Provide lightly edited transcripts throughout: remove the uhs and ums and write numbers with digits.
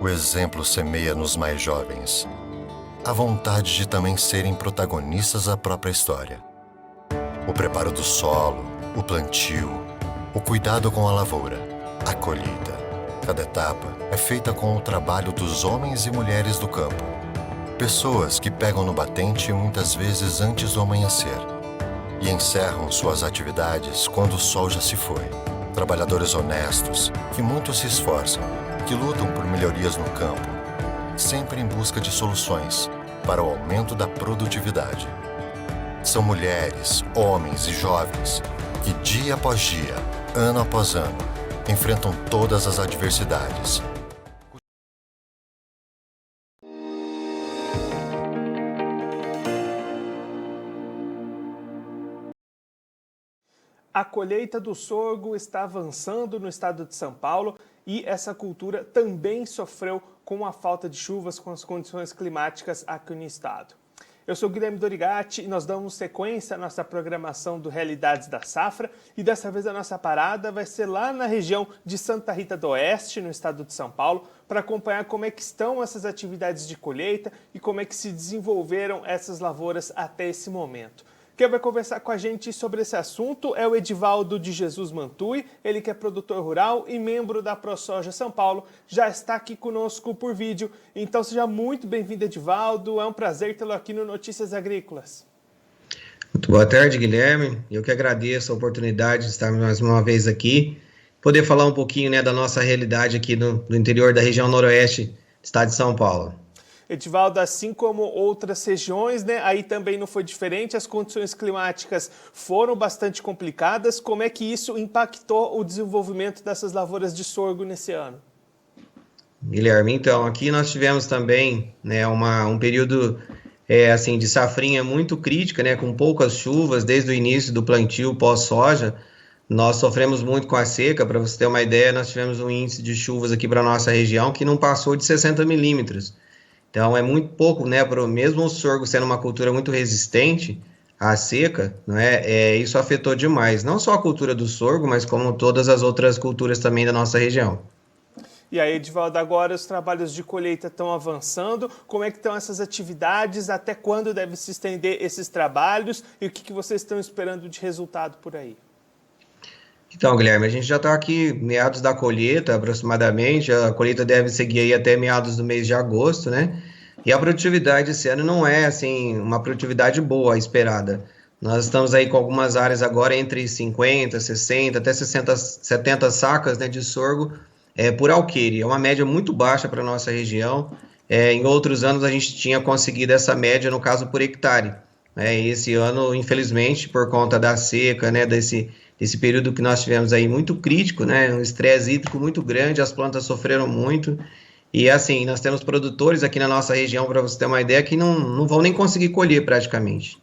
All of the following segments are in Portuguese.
O exemplo semeia nos mais jovens a vontade de também serem protagonistas da própria história. O preparo do solo, o plantio, o cuidado com a lavoura, a colheita. Cada etapa é feita com o trabalho dos homens e mulheres do campo. Pessoas que pegam no batente muitas vezes antes do amanhecer e encerram suas atividades quando o sol já se foi. Trabalhadores honestos, que muito se esforçam, que lutam por melhorias no campo, sempre em busca de soluções para o aumento da produtividade. São mulheres, homens e jovens que dia após dia, ano após ano, enfrentam todas as adversidades. A colheita do sorgo está avançando no estado de São Paulo e essa cultura também sofreu com a falta de chuvas, com as condições climáticas aqui no estado. Eu sou Guilherme Dorigatti e nós damos sequência à nossa programação do Realidades da Safra e dessa vez a nossa parada vai ser lá na região de Santa Rita do Oeste, no estado de São Paulo, para acompanhar como é que estão essas atividades de colheita e como é que se desenvolveram essas lavouras até esse momento. Quem vai conversar com a gente sobre esse assunto é o Edivaldo de Jesus Mantui, ele que é produtor rural e membro da ProSoja São Paulo, já está aqui conosco por vídeo. Então seja muito bem-vindo, Edivaldo, é um prazer tê-lo aqui no Notícias Agrícolas. Muito boa tarde, Guilherme, eu que agradeço a oportunidade de estar mais uma vez aqui, poder falar um pouquinho, da nossa realidade aqui no interior da região noroeste do estado de São Paulo. Edivaldo, assim como outras regiões, aí também não foi diferente, as condições climáticas foram bastante complicadas. Como é que isso impactou o desenvolvimento dessas lavouras de sorgo nesse ano? Guilherme, então, aqui nós tivemos também um período de safrinha muito crítica, com poucas chuvas desde o início do plantio pós-soja. Nós sofremos muito com a seca. Para você ter uma ideia, nós tivemos um índice de chuvas aqui para a nossa região que não passou de 60 milímetros. Então, é muito pouco, mesmo o sorgo sendo uma cultura muito resistente à seca, isso afetou demais, não só a cultura do sorgo, mas como todas as outras culturas também da nossa região. E aí, Edivaldo, agora os trabalhos de colheita estão avançando, como é que estão essas atividades, até quando deve se estender esses trabalhos e o que vocês estão esperando de resultado por aí? Então, Guilherme, a gente já está aqui meados da colheita, aproximadamente. A colheita deve seguir aí até meados do mês de agosto, E a produtividade esse ano não é, uma produtividade boa esperada. Nós estamos aí com algumas áreas agora entre 50, 60, até 60, 70 sacas, de sorgo por alqueire. É uma média muito baixa para a nossa região. Em outros anos a gente tinha conseguido essa média, no caso, por hectare. E esse ano, infelizmente, por conta da seca, desse período que nós tivemos aí muito crítico, um estresse hídrico muito grande, as plantas sofreram muito, e nós temos produtores aqui na nossa região, para você ter uma ideia, que não vão nem conseguir colher praticamente.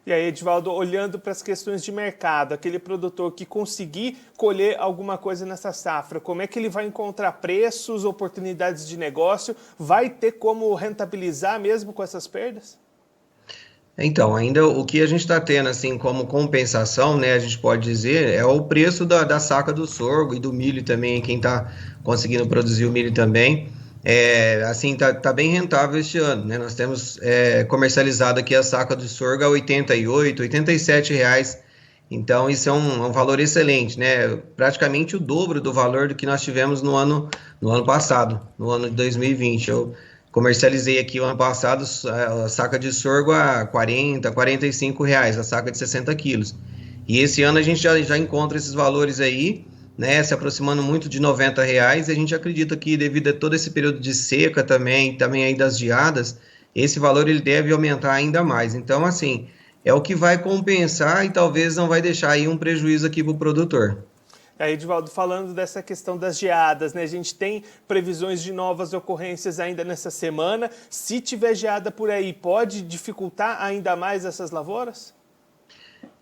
E aí, Edivaldo, olhando para as questões de mercado, aquele produtor que conseguir colher alguma coisa nessa safra, como é que ele vai encontrar preços, oportunidades de negócio, vai ter como rentabilizar mesmo com essas perdas? Então, ainda o que a gente está tendo, como compensação, a gente pode dizer, é o preço da saca do sorgo e do milho também, quem está conseguindo produzir o milho também, tá bem rentável este ano, Nós temos comercializado aqui a saca do sorgo a R$ 88, R$ 87 reais, então isso é um valor excelente, Praticamente o dobro do valor do que nós tivemos no ano passado, no ano de 2020, comercializei aqui o ano passado a saca de sorgo a 40, 45 reais, a saca de 60 quilos. E esse ano a gente já encontra esses valores aí, se aproximando muito de 90 reais, e a gente acredita que devido a todo esse período de seca também aí das geadas, esse valor ele deve aumentar ainda mais. Então, é o que vai compensar e talvez não vai deixar aí um prejuízo aqui para o produtor. Aí, Edivaldo, falando dessa questão das geadas, a gente tem previsões de novas ocorrências ainda nessa semana. Se tiver geada por aí, pode dificultar ainda mais essas lavouras?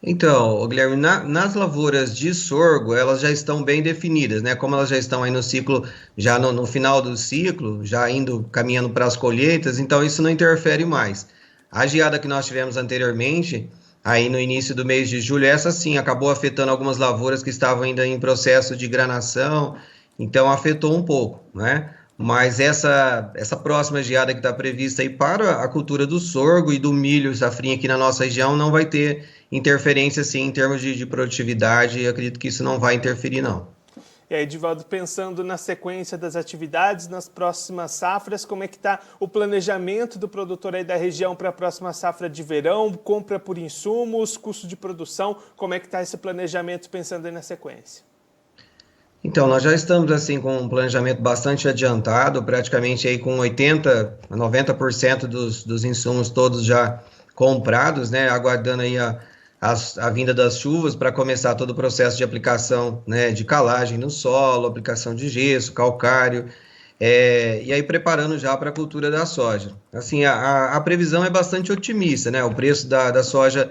Então, Guilherme, nas lavouras de sorgo, elas já estão bem definidas, Como elas já estão aí no ciclo, já no final do ciclo, já caminhando para as colheitas, então isso não interfere mais. A geada que nós tivemos anteriormente, aí no início do mês de julho, essa sim acabou afetando algumas lavouras que estavam ainda em processo de granação, então afetou um pouco, mas essa próxima geada que está prevista aí para a cultura do sorgo e do milho safrinha aqui na nossa região não vai ter interferência, assim, em termos de produtividade, e acredito que isso não vai interferir, não. E aí, Edivaldo, pensando na sequência das atividades, nas próximas safras, como é que está o planejamento do produtor aí da região para a próxima safra de verão, compra por insumos, custo de produção, como é que está esse planejamento pensando aí na sequência? Então, nós já estamos assim com um planejamento bastante adiantado, praticamente aí com 80% a 90% dos insumos todos já comprados, né, aguardando aí a vinda das chuvas para começar todo o processo de aplicação, né, de calagem no solo, aplicação de gesso, calcário, e aí preparando já para a cultura da soja. Assim, a previsão é bastante otimista, né, o preço da soja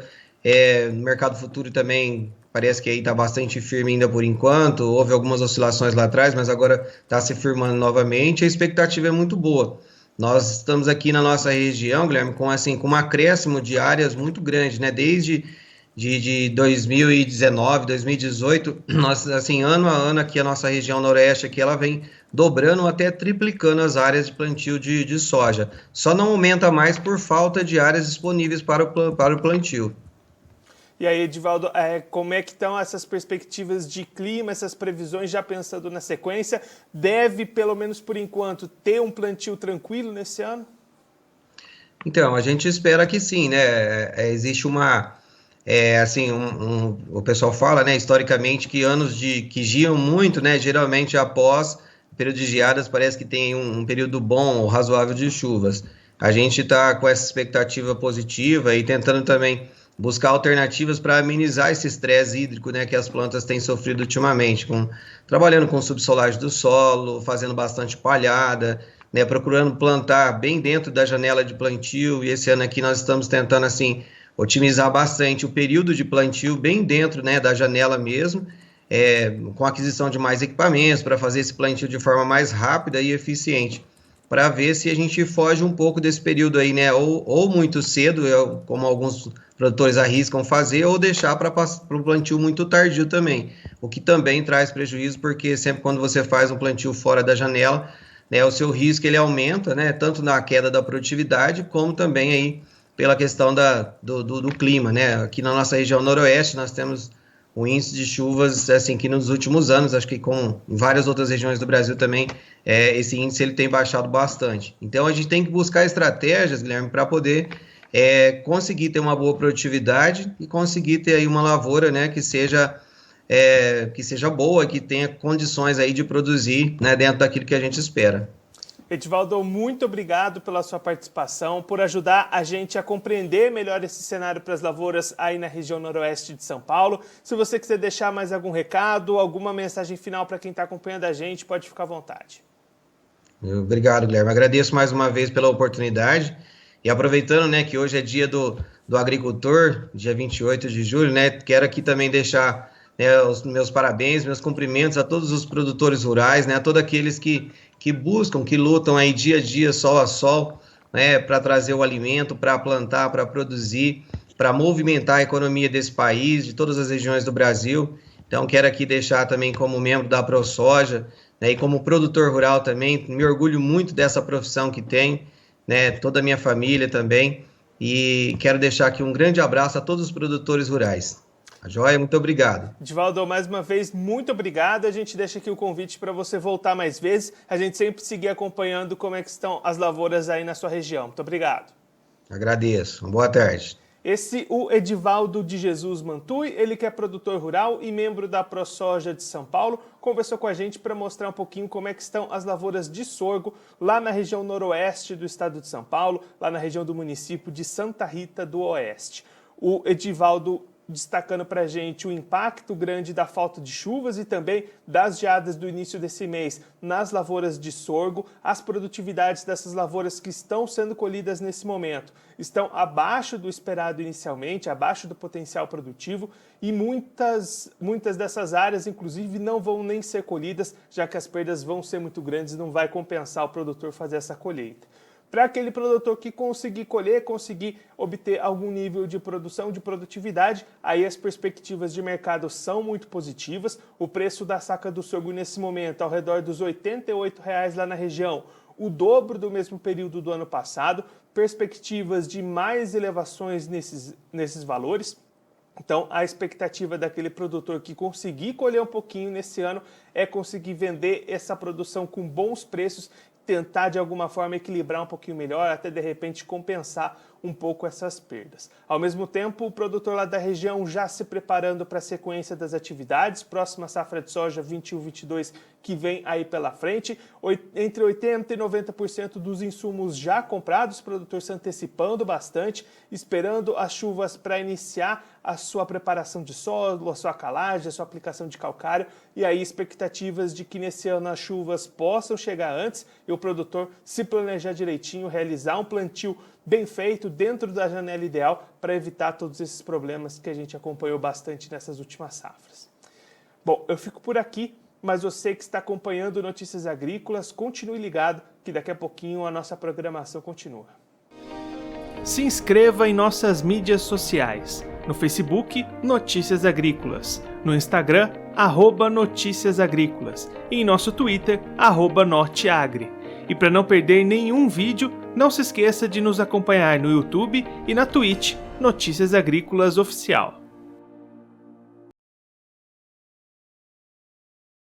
no mercado futuro também parece que aí está bastante firme ainda por enquanto, houve algumas oscilações lá atrás, mas agora está se firmando novamente, a expectativa é muito boa. Nós estamos aqui na nossa região, Guilherme, com um acréscimo de áreas muito grande, né? Desde de 2019, 2018, nós, assim, ano a ano aqui a nossa região noroeste aqui, ela vem dobrando até triplicando as áreas de plantio de soja. Só não aumenta mais por falta de áreas disponíveis para o plantio. E aí, Edivaldo, como é que estão essas perspectivas de clima, essas previsões, já pensando na sequência? Deve, pelo menos por enquanto, ter um plantio tranquilo nesse ano? Então, a gente espera que sim, né? Existe o pessoal fala, né, historicamente, que anos que giam muito, né, geralmente após o período de geadas, parece que tem um período bom ou razoável de chuvas. A gente está com essa expectativa positiva e tentando também buscar alternativas para amenizar esse estresse hídrico, né, que as plantas têm sofrido ultimamente, trabalhando com subsolagem do solo, fazendo bastante palhada, né, procurando plantar bem dentro da janela de plantio, e esse ano aqui nós estamos tentando, assim, otimizar bastante o período de plantio bem dentro, né, da janela mesmo, com a aquisição de mais equipamentos para fazer esse plantio de forma mais rápida e eficiente, para ver se a gente foge um pouco desse período aí, né, ou muito cedo, como alguns produtores arriscam fazer, ou deixar para o plantio muito tardio também, o que também traz prejuízo, porque sempre quando você faz um plantio fora da janela, né, o seu risco ele aumenta, né, tanto na queda da produtividade, como também aí pela questão do clima, né? Aqui na nossa região noroeste nós temos um índice de chuvas, assim, que nos últimos anos, acho que em várias outras regiões do Brasil também, esse índice ele tem baixado bastante. Então a gente tem que buscar estratégias, Guilherme, para poder conseguir ter uma boa produtividade e conseguir ter aí uma lavoura, né, que seja boa, que tenha condições aí de produzir, né, dentro daquilo que a gente espera. Edivaldo, muito obrigado pela sua participação, por ajudar a gente a compreender melhor esse cenário para as lavouras aí na região noroeste de São Paulo. Se você quiser deixar mais algum recado, alguma mensagem final para quem está acompanhando a gente, pode ficar à vontade. Obrigado, Guilherme. Agradeço mais uma vez pela oportunidade. E aproveitando, né, que hoje é dia do agricultor, dia 28 de julho, né, quero aqui também deixar, né, os meus parabéns, meus cumprimentos a todos os produtores rurais, né, a todos aqueles que buscam, que lutam aí dia a dia, sol a sol, né, para trazer o alimento, para plantar, para produzir, para movimentar a economia desse país, de todas as regiões do Brasil. Então, quero aqui deixar também como membro da ProSoja, né, e como produtor rural também, me orgulho muito dessa profissão que tenho, né, toda a minha família também, e quero deixar aqui um grande abraço a todos os produtores rurais. A joia, muito obrigado. Edivaldo, mais uma vez, muito obrigado. A gente deixa aqui o convite para você voltar mais vezes. A gente sempre seguir acompanhando como é que estão as lavouras aí na sua região. Muito obrigado. Agradeço. Boa tarde. O Edivaldo de Jesus Mantui, ele que é produtor rural e membro da ProSoja de São Paulo, conversou com a gente para mostrar um pouquinho como é que estão as lavouras de sorgo lá na região noroeste do estado de São Paulo, lá na região do município de Santa Rita do Oeste. O Edivaldo destacando para a gente o impacto grande da falta de chuvas e também das geadas do início desse mês nas lavouras de sorgo. As produtividades dessas lavouras que estão sendo colhidas nesse momento estão abaixo do esperado inicialmente, abaixo do potencial produtivo, e muitas dessas áreas, inclusive, não vão nem ser colhidas, já que as perdas vão ser muito grandes e não vai compensar o produtor fazer essa colheita. para aquele produtor que conseguir colher, conseguir obter algum nível de produção, de produtividade, aí as perspectivas de mercado são muito positivas. O preço da saca do sorgo nesse momento ao redor dos R$ 88,00 lá na região, o dobro do mesmo período do ano passado, perspectivas de mais elevações nesses valores. Então, a expectativa daquele produtor que conseguir colher um pouquinho nesse ano é conseguir vender essa produção com bons preços, tentar de alguma forma equilibrar um pouquinho melhor, até de repente compensar um pouco essas perdas. Ao mesmo tempo, o produtor lá da região já se preparando para a sequência das atividades, próxima safra de soja 21-22 que vem aí pela frente, entre 80% e 90% dos insumos já comprados, o produtor se antecipando bastante, esperando as chuvas para iniciar a sua preparação de solo, a sua calagem, a sua aplicação de calcário, e aí expectativas de que nesse ano as chuvas possam chegar antes e o produtor se planejar direitinho, realizar um plantio bem feito dentro da janela ideal para evitar todos esses problemas que a gente acompanhou bastante nessas últimas safras. Bom, eu fico por aqui, mas você que está acompanhando Notícias Agrícolas, continue ligado que daqui a pouquinho a nossa programação continua. Se inscreva em nossas mídias sociais. No Facebook, Notícias Agrícolas. No Instagram, @Notícias Agrícolas. E em nosso Twitter, @Norteagri. E para não perder nenhum vídeo, não se esqueça de nos acompanhar no YouTube e na Twitch, Notícias Agrícolas Oficial.